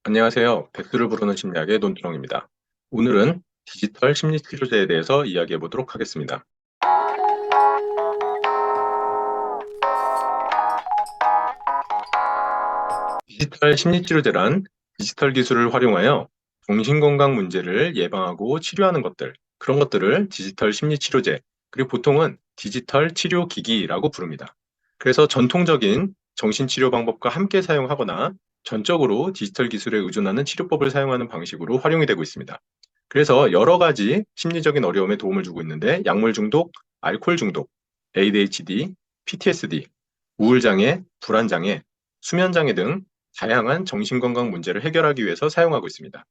안녕하세요. 백수를 부르는 심리학의 논두렁입니다. 오늘은 디지털 심리 치료제에 대해서 이야기해 보도록 하겠습니다. 디지털 심리 치료제란 디지털 기술을 활용하여 정신건강 문제를 예방하고 치료하는 것들, 그런 것들을 디지털 심리 치료제, 그리고 보통은 디지털 치료 기기라고 부릅니다. 그래서 전통적인 정신치료 방법과 함께 사용하거나 전적으로 디지털 기술에 의존하는 치료법을 사용하는 방식으로 활용이 되고 있습니다. 그래서 여러 가지 심리적인 어려움에 도움을 주고 있는데 약물 중독, 알코올 중독, ADHD, PTSD, 우울장애, 불안장애, 수면장애 등 다양한 정신건강 문제를 해결하기 위해서 사용하고 있습니다.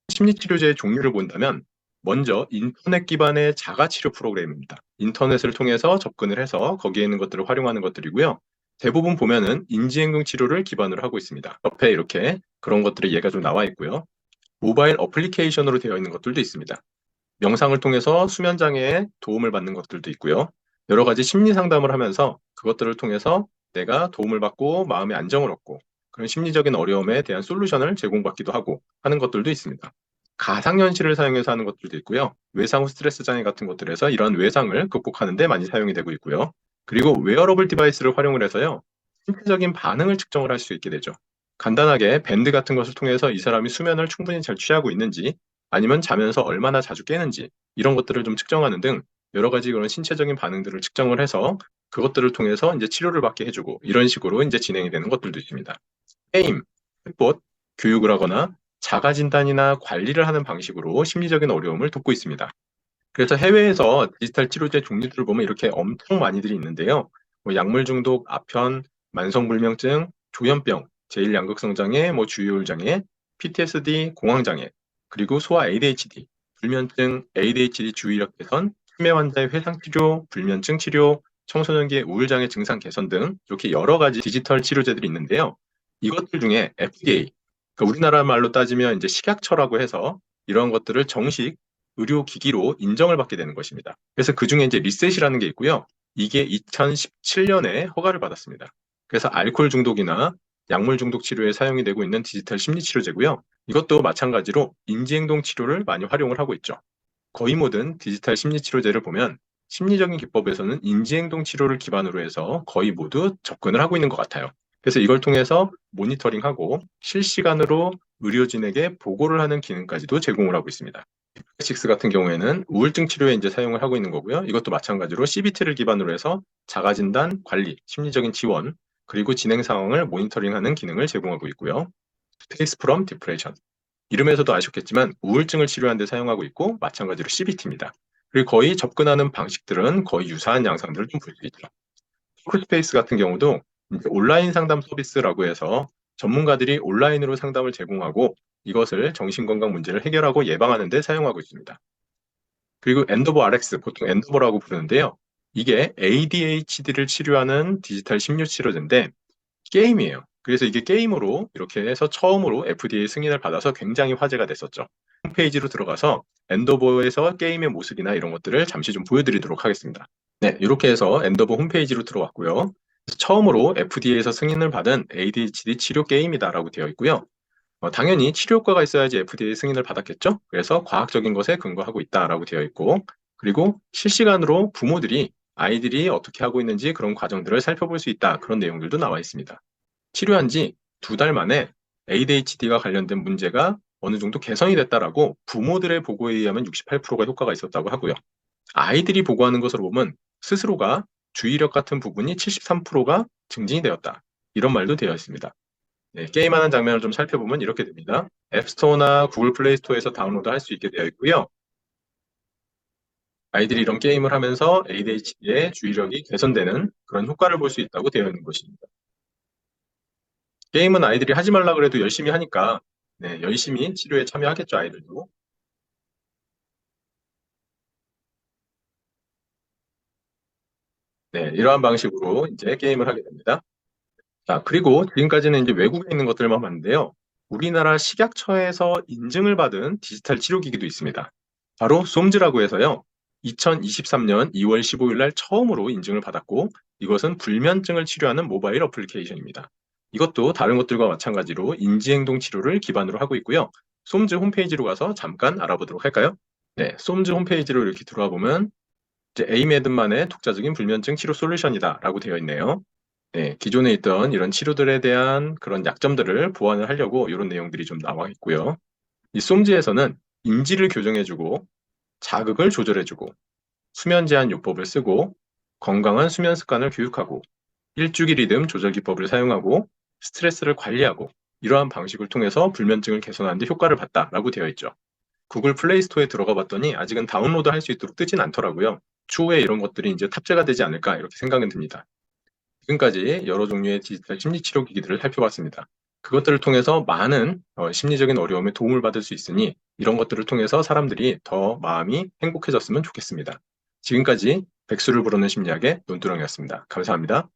심리치료제의 종류를 본다면 먼저 인터넷 기반의 자가치료 프로그램입니다. 인터넷을 통해서 접근을 해서 거기에 있는 것들을 활용하는 것들이고요. 대부분 보면은 인지행동 치료를 기반으로 하고 있습니다. 옆에 이렇게 그런 것들의 예가 좀 나와 있고요. 모바일 어플리케이션으로 되어 있는 것들도 있습니다. 명상을 통해서 수면 장애에 도움을 받는 것들도 있고요. 여러 가지 심리 상담을 하면서 그것들을 통해서 내가 도움을 받고 마음의 안정을 얻고 그런 심리적인 어려움에 대한 솔루션을 제공받기도 하고 하는 것들도 있습니다. 가상현실을 사용해서 하는 것들도 있고요. 외상 후 스트레스 장애 같은 것들에서 이런 외상을 극복하는 데 많이 사용이 되고 있고요. 그리고 웨어러블 디바이스를 활용을 해서요. 신체적인 반응을 측정을 할 수 있게 되죠. 간단하게 밴드 같은 것을 통해서 이 사람이 수면을 충분히 잘 취하고 있는지 아니면 자면서 얼마나 자주 깨는지 이런 것들을 좀 측정하는 등 여러 가지 그런 신체적인 반응들을 측정을 해서 그것들을 통해서 이제 치료를 받게 해주고 이런 식으로 이제 진행이 되는 것들도 있습니다. 게임, 챗봇, 교육을 하거나 자가 진단이나 관리를 하는 방식으로 심리적인 어려움을 돕고 있습니다. 그래서 해외에서 디지털 치료제 종류들을 보면 이렇게 엄청 많이들이 있는데요. 뭐 약물 중독, 아편, 만성불면증, 조현병, 제1양극성 장애, 뭐 주요율 장애, PTSD, 공황 장애, 그리고 소아 ADHD, 불면증, ADHD 주의력 개선, 치매 환자의 회상 치료, 불면증 치료, 청소년기의 우울장애 증상 개선 등 이렇게 여러 가지 디지털 치료제들이 있는데요. 이것들 중에 FDA, 그러니까 우리나라 말로 따지면 이제 식약처라고 해서 이런 것들을 정식 의료기기로 인정을 받게 되는 것입니다. 그래서 그중에 이제 리셋이라는 게 있고요. 이게 2017년에 허가를 받았습니다. 그래서 알코올 중독이나 약물 중독 치료에 사용이 되고 있는 디지털 심리 치료제고요. 이것도 마찬가지로 인지행동 치료를 많이 활용을 하고 있죠. 거의 모든 디지털 심리 치료제를 보면 심리적인 기법에서는 인지행동 치료를 기반으로 해서 거의 모두 접근을 하고 있는 것 같아요. 그래서 이걸 통해서 모니터링하고 실시간으로 의료진에게 보고를 하는 기능까지도 제공을 하고 있습니다. 식스 같은 경우에는 우울증 치료에 이제 사용을 하고 있는 거고요. 이것도 마찬가지로 CBT를 기반으로 해서 자가 진단, 관리, 심리적인 지원, 그리고 진행 상황을 모니터링하는 기능을 제공하고 있고요. Space from Depression. 이름에서도 아셨겠지만 우울증을 치료하는 데 사용하고 있고 마찬가지로 CBT입니다. 그리고 거의 접근하는 방식들은 거의 유사한 양상들을 좀 볼 수 있죠. 토크스페이스 같은 경우도 이제 온라인 상담 서비스라고 해서 전문가들이 온라인으로 상담을 제공하고 이것을 정신건강 문제를 해결하고 예방하는 데 사용하고 있습니다. 그리고 엔더버 RX, 보통 엔더버라고 부르는데요. 이게 ADHD를 치료하는 디지털 심리 치료제인데 게임이에요. 그래서 이게 게임으로 이렇게 해서 처음으로 FDA 승인을 받아서 굉장히 화제가 됐었죠. 홈페이지로 들어가서 엔더버에서 게임의 모습이나 이런 것들을 잠시 좀 보여드리도록 하겠습니다. 네, 이렇게 해서 엔더버 홈페이지로 들어왔고요. 처음으로 FDA에서 승인을 받은 ADHD 치료 게임이다라고 되어 있고요. 당연히 치료 효과가 있어야지 FDA 승인을 받았겠죠? 그래서 과학적인 것에 근거하고 있다라고 되어 있고, 그리고 실시간으로 부모들이 아이들이 어떻게 하고 있는지 그런 과정들을 살펴볼 수 있다. 그런 내용들도 나와 있습니다. 치료한 지 2달 만에 ADHD가 관련된 문제가 어느 정도 개선이 됐다라고 부모들의 보고에 의하면 68%가 효과가 있었다고 하고요. 아이들이 보고하는 것으로 보면 스스로가 주의력 같은 부분이 73%가 증진이 되었다. 이런 말도 되어 있습니다. 네, 게임하는 장면을 좀 살펴보면 이렇게 됩니다. 앱스토어나 구글 플레이 스토어에서 다운로드 할 수 있게 되어 있고요. 아이들이 이런 게임을 하면서 ADHD의 주의력이 개선되는 그런 효과를 볼 수 있다고 되어 있는 것입니다. 게임은 아이들이 하지 말라 그래도 열심히 하니까 네, 열심히 치료에 참여하겠죠, 아이들도. 네, 이러한 방식으로 이제 게임을 하게 됩니다. 자, 그리고 지금까지는 이제 외국에 있는 것들만 봤는데요. 우리나라 식약처에서 인증을 받은 디지털 치료기기도 있습니다. 바로 솜즈라고 해서요. 2023년 2월 15일 날 처음으로 인증을 받았고 이것은 불면증을 치료하는 모바일 어플리케이션입니다. 이것도 다른 것들과 마찬가지로 인지행동 치료를 기반으로 하고 있고요. 솜즈 홈페이지로 가서 잠깐 알아보도록 할까요? 네, 솜즈 홈페이지로 이렇게 들어와 보면 이제 에이메든만의 독자적인 불면증 치료 솔루션이다라고 되어 있네요. 네, 기존에 있던 이런 치료들에 대한 그런 약점들을 보완을 하려고 이런 내용들이 좀 나와 있고요. 이 솜즈에서는 인지를 교정해주고 자극을 조절해주고 수면 제한 요법을 쓰고 건강한 수면 습관을 교육하고 일주기 리듬 조절 기법을 사용하고 스트레스를 관리하고 이러한 방식을 통해서 불면증을 개선하는 데 효과를 봤다라고 되어 있죠. 구글 플레이 스토어에 들어가 봤더니 아직은 다운로드 할 수 있도록 뜨진 않더라고요. 추후에 이런 것들이 이제 탑재가 되지 않을까 이렇게 생각은 듭니다. 지금까지 여러 종류의 디지털 심리 치료 기기들을 살펴봤습니다. 그것들을 통해서 많은 심리적인 어려움에 도움을 받을 수 있으니 이런 것들을 통해서 사람들이 더 마음이 행복해졌으면 좋겠습니다. 지금까지 백수를 부르는 심리학의 논두렁이었습니다. 감사합니다.